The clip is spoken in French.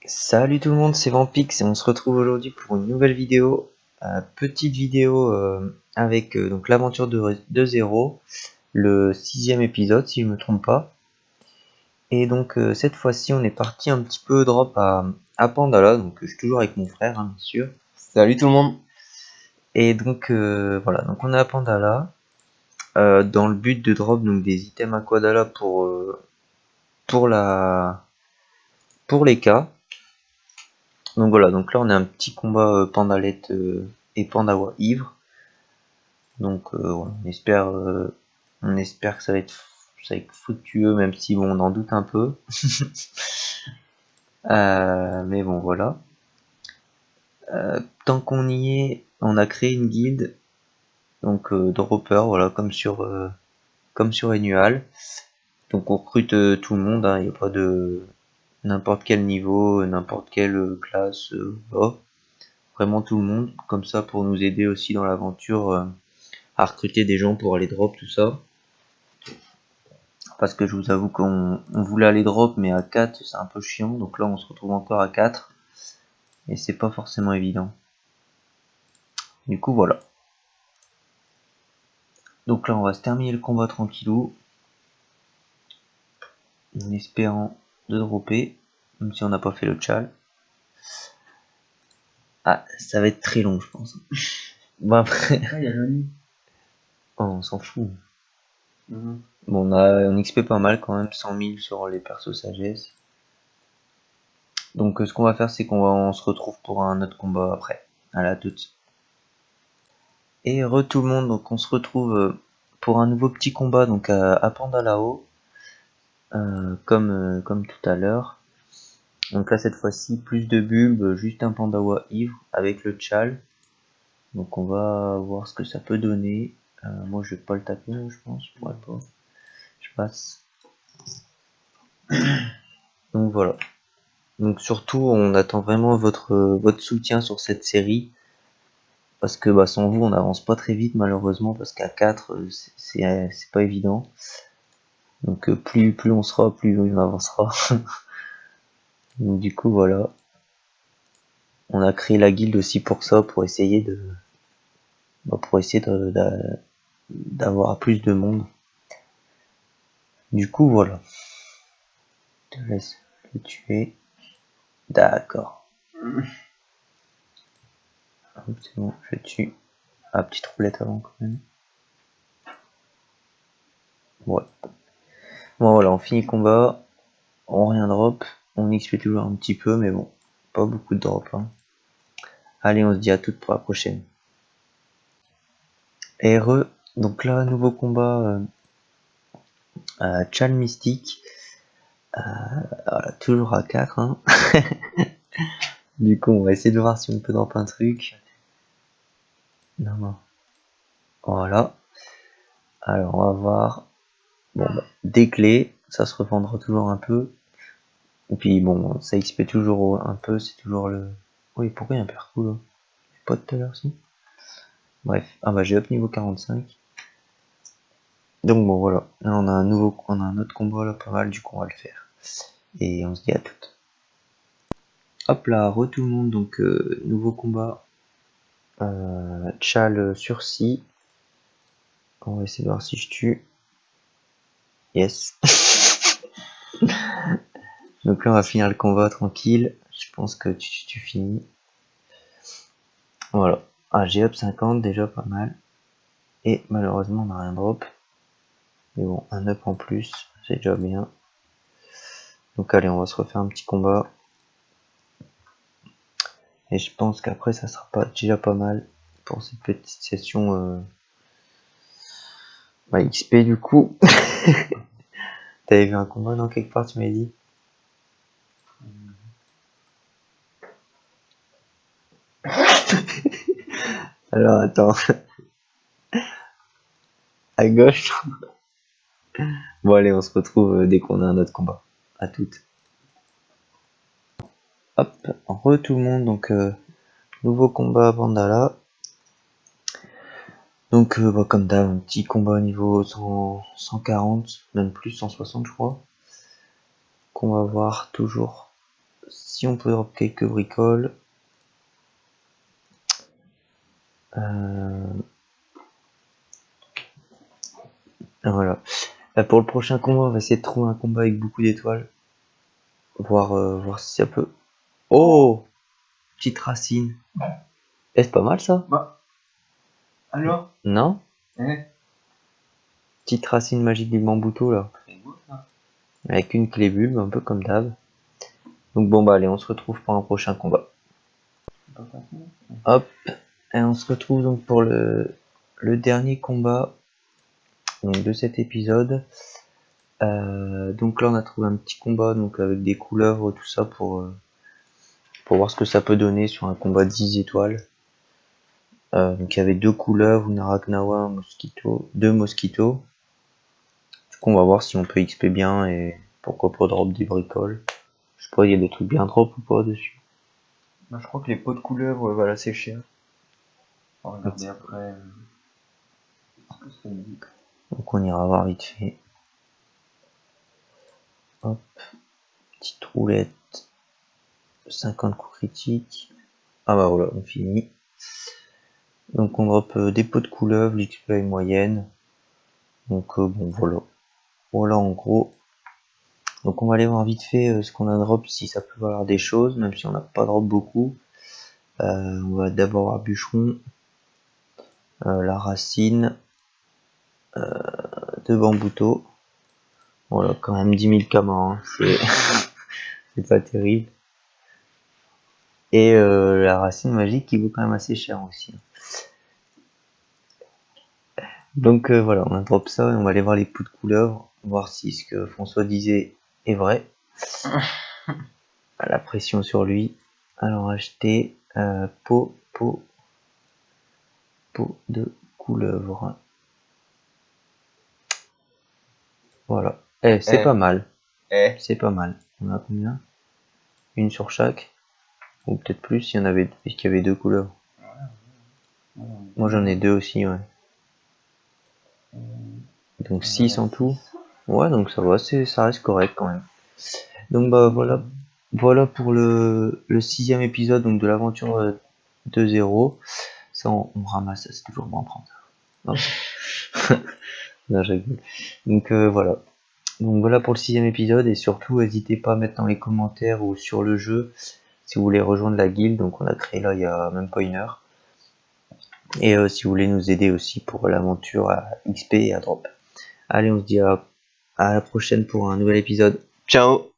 Salut tout le monde, c'est Vampix et on se retrouve aujourd'hui pour une nouvelle vidéo. Petite vidéo avec donc l'aventure de Zéro, le 6e épisode si je me trompe pas. Et donc cette fois-ci on est parti un petit peu drop à Pandala, donc je suis toujours avec mon frère bien sûr. Salut tout le monde. Et donc voilà, donc on est à Pandala dans le but de drop donc des items Aquadala pour la pour les cas. Donc voilà, donc là on a un petit combat Pandalette et Pandawa ivre. Donc voilà, on espère que ça va être fructueux, même si bon, on en doute un peu. Mais bon voilà. Tant qu'on y est, on a créé une guilde, donc dropper, voilà, comme sur Annual. Donc on recrute tout le monde, il n'y a pas de n'importe quel niveau, n'importe quelle classe, voilà. Vraiment tout le monde, comme ça pour nous aider aussi dans l'aventure à recruter des gens pour aller drop tout ça. Parce que je vous avoue qu'on voulait aller drop, mais à 4 c'est un peu chiant, donc là on se retrouve encore à 4 et c'est pas forcément évident. Du coup voilà. Donc là on va se terminer le combat tranquillou, en espérant de dropper, même si on n'a pas fait le chal. Ah, ça va être très long je pense. Bon après, Ah, il y a Johnny. oh, on s'en fout. Bon, on XP pas mal quand même, 100 000 sur les persos sagesse. Donc ce qu'on va faire c'est on se retrouve pour un autre combat après. À la toute. Et tout le monde, donc on se retrouve pour un nouveau petit combat donc à Pandalao, comme tout à l'heure. Donc là cette fois-ci plus de bulbes, juste un Pandawa ivre avec le Chal. Donc on va voir ce que ça peut donner. Moi je vais pas le taper, je pense, je pourrais pas. Je passe. Donc voilà. Donc surtout on attend vraiment votre soutien sur cette série. Parce que bah, sans vous on n'avance pas très vite malheureusement parce qu'à 4 c'est pas évident. Donc plus on sera, plus on avancera. Donc du coup voilà. On a créé la guilde aussi pour ça, pour essayer d'avoir plus de monde. Du coup voilà. Je te laisse le tuer. D'accord. C'est bon, je tue. Ah, petite roulette avant quand même. Ouais. Bon voilà, on finit le combat. On rien drop. On XP toujours un petit peu, mais bon. Pas beaucoup de drop. Hein. Allez, on se dit à toutes pour la prochaine. Et donc là, nouveau combat Chal Mystique. Voilà, toujours à 4. Hein. Du coup, on va essayer de voir si on peut drop un truc. Non. Voilà. Alors, on va voir. Bon, bah, des clés. Ça se revendra toujours un peu. Et puis, bon, ça XP toujours un peu. C'est toujours le... Oui, pourquoi il y a un perco là? Pas tout à l'heure, si. Bref. Ah bah, j'ai up niveau 45. Donc, bon, voilà. Là, on a un autre combat là, pas mal. Du coup, on va le faire. Et on se dit à toutes. Hop là, tout le monde. Donc, nouveau combat. Chal sursis. On va essayer de voir si je tue. Yes. Donc là on va finir le combat tranquille. Je pense que tu finis. Voilà. Ah, j'ai up 50 déjà pas mal. Et malheureusement on n'a rien drop. Mais bon, un up en plus, c'est déjà bien. Donc allez, on va se refaire un petit combat. Et je pense qu'après ça sera déjà pas mal pour cette petite session XP du coup. T'avais vu un combat dans quelque part, tu m'as dit? Alors attends. À gauche. Bon allez, on se retrouve dès qu'on a un autre combat. À toutes. Hop, tout le monde, donc nouveau combat à Vandala. Donc bah, comme d'hab, un petit combat au niveau 140, même plus 160 je crois. Qu'on va voir toujours si on peut drop quelques bricoles. Voilà. Pour le prochain combat, on va essayer de trouver un combat avec beaucoup d'étoiles. Voir si ça peut. Oh, petite racine. Eh, c'est pas mal ça. Bah. Alors. Non? Eh. Petite racine magique du bambouto là. C'est beau ça. Avec une clé bulbe, un peu comme d'hab. Donc bon bah allez, on se retrouve pour un prochain combat. Hop, et on se retrouve donc pour le dernier combat donc, de cet épisode. Donc là on a trouvé un petit combat donc avec des couleuvres, tout ça pour voir ce que ça peut donner sur un combat de 10 étoiles. Donc il y avait 2 couleuvres, une arachnawa, un mosquito, 2 mosquitos. Du coup on va voir si on peut XP bien et pourquoi pas drop des bricoles. Je sais pas, il y a des trucs bien drop ou pas dessus. Bah, je crois que les pots de couleuvre valent assez cher. On va regarder après. Ce que ça dit. Donc on ira voir vite fait. Hop, petite roulette, 50 coups critiques. Ah bah voilà, on finit. Donc on drop des pots de couleuvre, l'XP est moyenne. Donc bon voilà. Voilà en gros. Donc on va aller voir vite fait ce qu'on a drop, si ça peut valoir des choses, même si on n'a pas drop beaucoup. On va d'abord voir bûcheron, la racine, de bambouto. Voilà, quand même 10 000 kamas, hein. C'est pas terrible. Et la racine magique qui vaut quand même assez cher aussi. Donc voilà, on a drop ça et on va aller voir les pots de couleuvre, voir si ce que François disait est vrai. La pression sur lui. Alors acheter pot de couleuvre. Voilà. Eh, c'est pas mal. C'est pas mal. On a combien? Une sur chaque? Ou peut-être plus, il y en avait, puisqu'il y avait 2 couleuvres. Moi j'en ai 2 aussi, ouais. Donc 6 en tout. Ouais, donc ça va, ça reste correct quand même. Donc bah voilà pour le 6e épisode donc de l'aventure 2.0. Ça on ramasse, c'est toujours bon à prendre. Non, je rigole. Donc voilà. Donc voilà pour le 6e épisode et surtout n'hésitez pas à mettre dans les commentaires ou sur le jeu si vous voulez rejoindre la guilde. Donc on a créé là il y a même pas une heure. Et si vous voulez nous aider aussi pour l'aventure à XP et à drop. Allez, on se dit à la prochaine pour un nouvel épisode. Ciao!